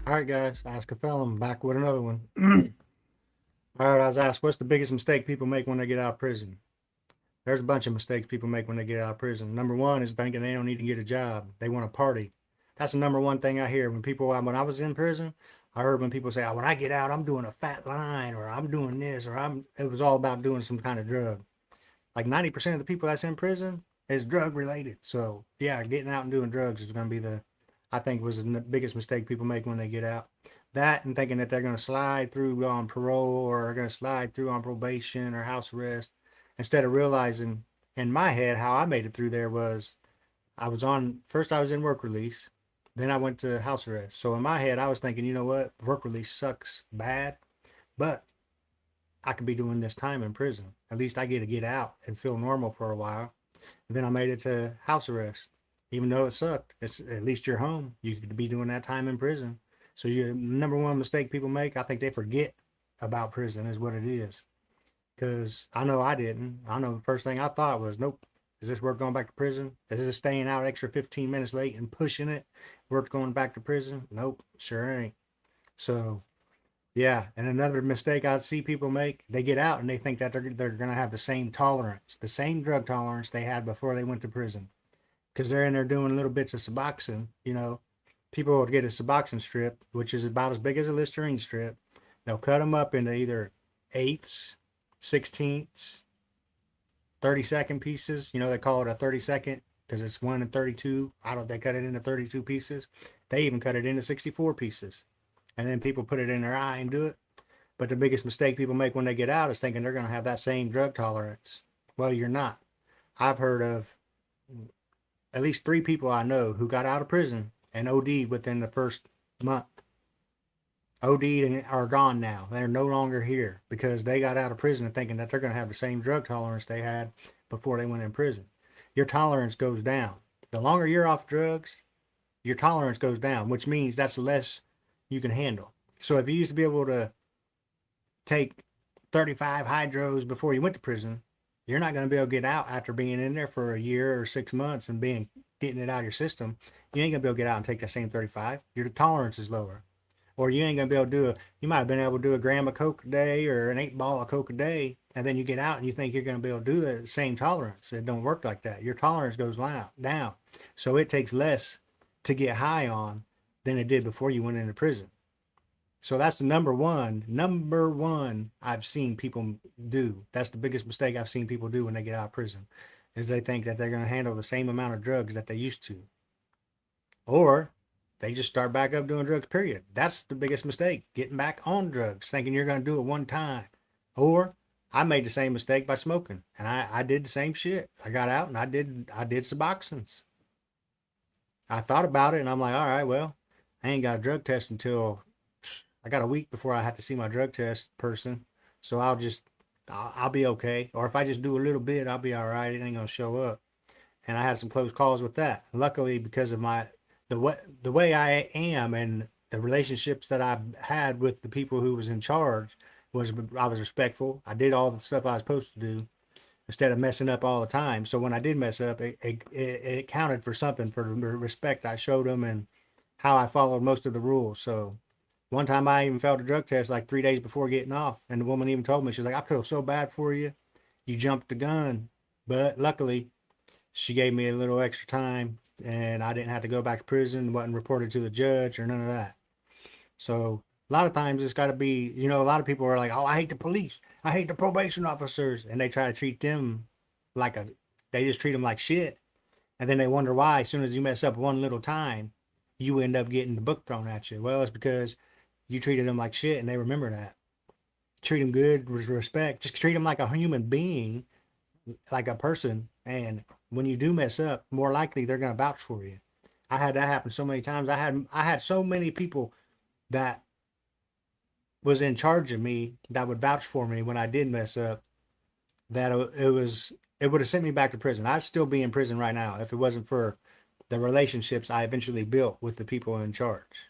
All right, guys, ask a felon back with another one. All right, I was asked, what's the biggest mistake people make when they get out of prison? There's a bunch of mistakes people make when they get out of prison. Number one is thinking they don't need to get a job. They want to party. That's the number one thing I hear when I was in prison. I heard when people say, oh, when I get out, I'm doing a fat line or I'm doing this or it was all about doing some kind of drug. Like 90% of the people that's in prison is drug related. So yeah, getting out and doing drugs is going to be I think was the biggest mistake people make when they get out. That and thinking that they're going to slide through on parole or are going to slide through on probation or house arrest instead of realizing in my head how I made it through there was first I was in work release, then I went to house arrest. So in my head, I was thinking, you know what, work release sucks bad, but I could be doing this time in prison. At least I get to get out and feel normal for a while. And then I made it to house arrest. Even though it sucked, it's at least you're home. You could be doing that time in prison. So your number one mistake people make, I think they forget about prison is what it is. Because I know I didn't. I know the first thing I thought was, nope, is this worth going back to prison? Is this staying out extra 15 minutes late and pushing it worth going back to prison? Nope, sure ain't. So yeah, and another mistake I see people make, they get out and they think that they're going to have the same tolerance, the same drug tolerance they had before they went to prison. Because they're in there doing little bits of Suboxone, people will get a Suboxone strip, which is about as big as a Listerine strip. They'll cut them up into either eighths, sixteenths, 30-second pieces. They call it a 30-second because it's 1 and 32. I don't, they cut it into 32 pieces. They even cut it into 64 pieces. And then people put it in their eye and do it. But the biggest mistake people make when they get out is thinking they're going to have that same drug tolerance. Well, you're not. I've heard of at least 3 people I know who got out of prison and OD'd within the first month. OD'd and are gone now. They're no longer here because they got out of prison thinking that they're going to have the same drug tolerance they had before they went in prison. Your tolerance goes down. The longer you're off drugs, your tolerance goes down, which means that's less you can handle. So if you used to be able to take 35 hydros before you went to prison, you're not going to be able to get out after being in there for a year or 6 months and getting it out of your system. You ain't going to be able to get out and take that same 35. Your tolerance is lower. Or you ain't going to be able to you might have been able to do a gram of Coke a day or an 8 ball of Coke a day. And then you get out and you think you're going to be able to do the same tolerance. It don't work like that. Your tolerance goes down. So it takes less to get high on than it did before you went into prison. So that's the number one I've seen people do. That's the biggest mistake I've seen people do when they get out of prison, is they think that they're going to handle the same amount of drugs that they used to. Or they just start back up doing drugs, period. That's the biggest mistake, getting back on drugs, thinking you're going to do it one time. Or I made the same mistake by smoking, and I did the same shit. I got out and I did Suboxones. I thought about it and I'm like, all right, well, I ain't got a drug test until I got a week before I have to see my drug test person. So I'll be okay. Or if I just do a little bit, I'll be all right. It ain't gonna show up. And I had some close calls with that. Luckily, because of the way I am and the relationships that I had with the people who was in charge, I was respectful. I did all the stuff I was supposed to do instead of messing up all the time. So when I did mess up, it counted for something for the respect I showed them and how I followed most of the rules. So one time I even failed a drug test like 3 days before getting off. And the woman even told me, she was like, I feel so bad for you. You jumped the gun. But luckily, she gave me a little extra time and I didn't have to go back to prison, wasn't reported to the judge or none of that. So a lot of times it's got to be, a lot of people are like, oh, I hate the police. I hate the probation officers. And they try to treat them they just treat them like shit. And then they wonder why, as soon as you mess up one little time, you end up getting the book thrown at you. Well, it's because you treated them like shit and they remember that. Treat them good with respect. Just treat them like a human being, like a person. And when you do mess up, more likely they're going to vouch for you. I had that happen so many times. I had so many people that was in charge of me that would vouch for me when I did mess up, that it would have sent me back to prison. I'd still be in prison right now if it wasn't for the relationships I eventually built with the people in charge.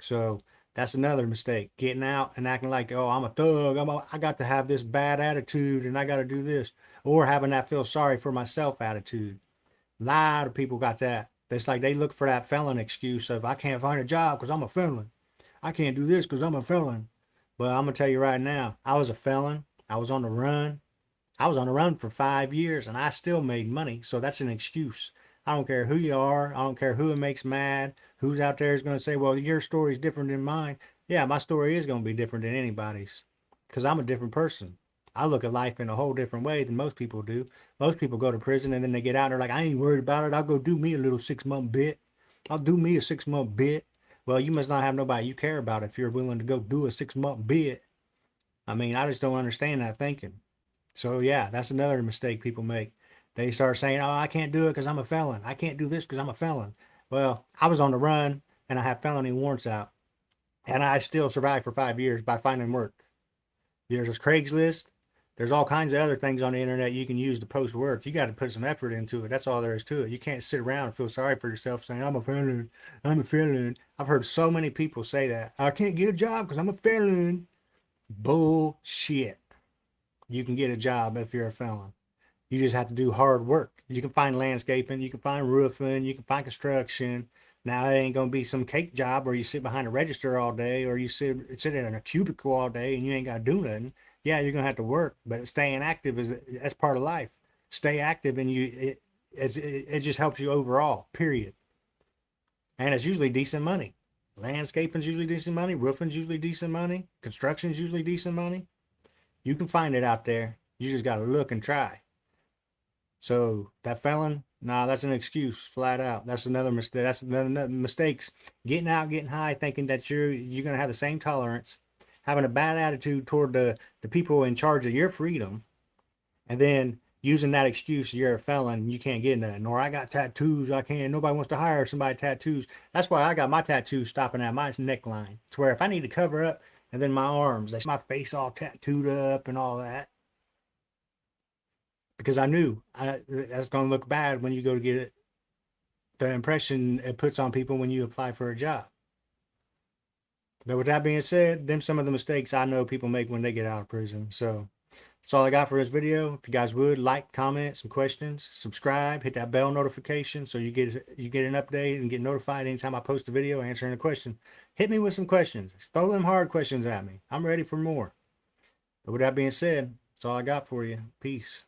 So that's another mistake. Getting out and acting like, oh, I'm a thug. I got to have this bad attitude and I got to do this. Or having that feel sorry for myself attitude. A lot of people got that. It's like they look for that felon excuse of, I can't find a job because I'm a felon. I can't do this because I'm a felon. Well, I'm gonna tell you right now, I was a felon. I was on the run. I was on the run for 5 years and I still made money. So that's an excuse. I don't care who you are. I don't care who it makes mad. Who's out there is going to say, well, your story is different than mine. Yeah, my story is going to be different than anybody's because I'm a different person. I look at life in a whole different way than most people do. Most people go to prison and then they get out and they're like, I ain't worried about it. I'll go do me a little 6 month bit. I'll do me a 6 month bit. Well, you must not have nobody you care about if you're willing to go do a 6 month bit. I mean, I just don't understand that thinking. So yeah, that's another mistake people make. They start saying, "Oh, I can't do it because I'm a felon. I can't do this because I'm a felon." Well, I was on the run and I have felony warrants out, and I still survived for 5 years by finding work. There's this Craigslist. There's all kinds of other things on the internet you can use to post work. You got to put some effort into it. That's all there is to it. You can't sit around and feel sorry for yourself saying, "I'm a felon. I'm a felon." I've heard so many people say that. I can't get a job because I'm a felon. Bullshit. You can get a job if you're a felon. You just have to do hard work. You can find landscaping, you can find roofing, you can find construction. Now it ain't gonna be some cake job where you sit behind a register all day or you sit in a cubicle all day and you ain't gotta do nothing. Yeah, you're gonna have to work, but staying active that's part of life. Stay active and it just helps you overall. Period. And it's usually decent money. Landscaping's usually decent money. Roofing's usually decent money. Construction's usually decent money. You can find it out there. You just gotta look and try. So that felon, nah, that's an excuse, flat out. That's another mistake. That's another mistakes. Getting out, getting high, thinking that you're gonna have the same tolerance, having a bad attitude toward the people in charge of your freedom, and then using that excuse you're a felon, you can't get nothing. Or I got tattoos, I can't. Nobody wants to hire somebody tattoos. That's why I got my tattoos stopping at my neckline. To where if I need to cover up, and then my arms, my face all tattooed up and all that because I knew that's going to look bad when you go to get it. The impression it puts on people when you apply for a job. But with that being said, them some of the mistakes I know people make when they get out of prison. So that's all I got for this video. If you guys would like, comment, some questions, subscribe, hit that bell notification so you get an update and get notified anytime I post a video answering a question. Hit me with some questions. Throw them hard questions at me. I'm ready for more. But with that being said, that's all I got for you. Peace.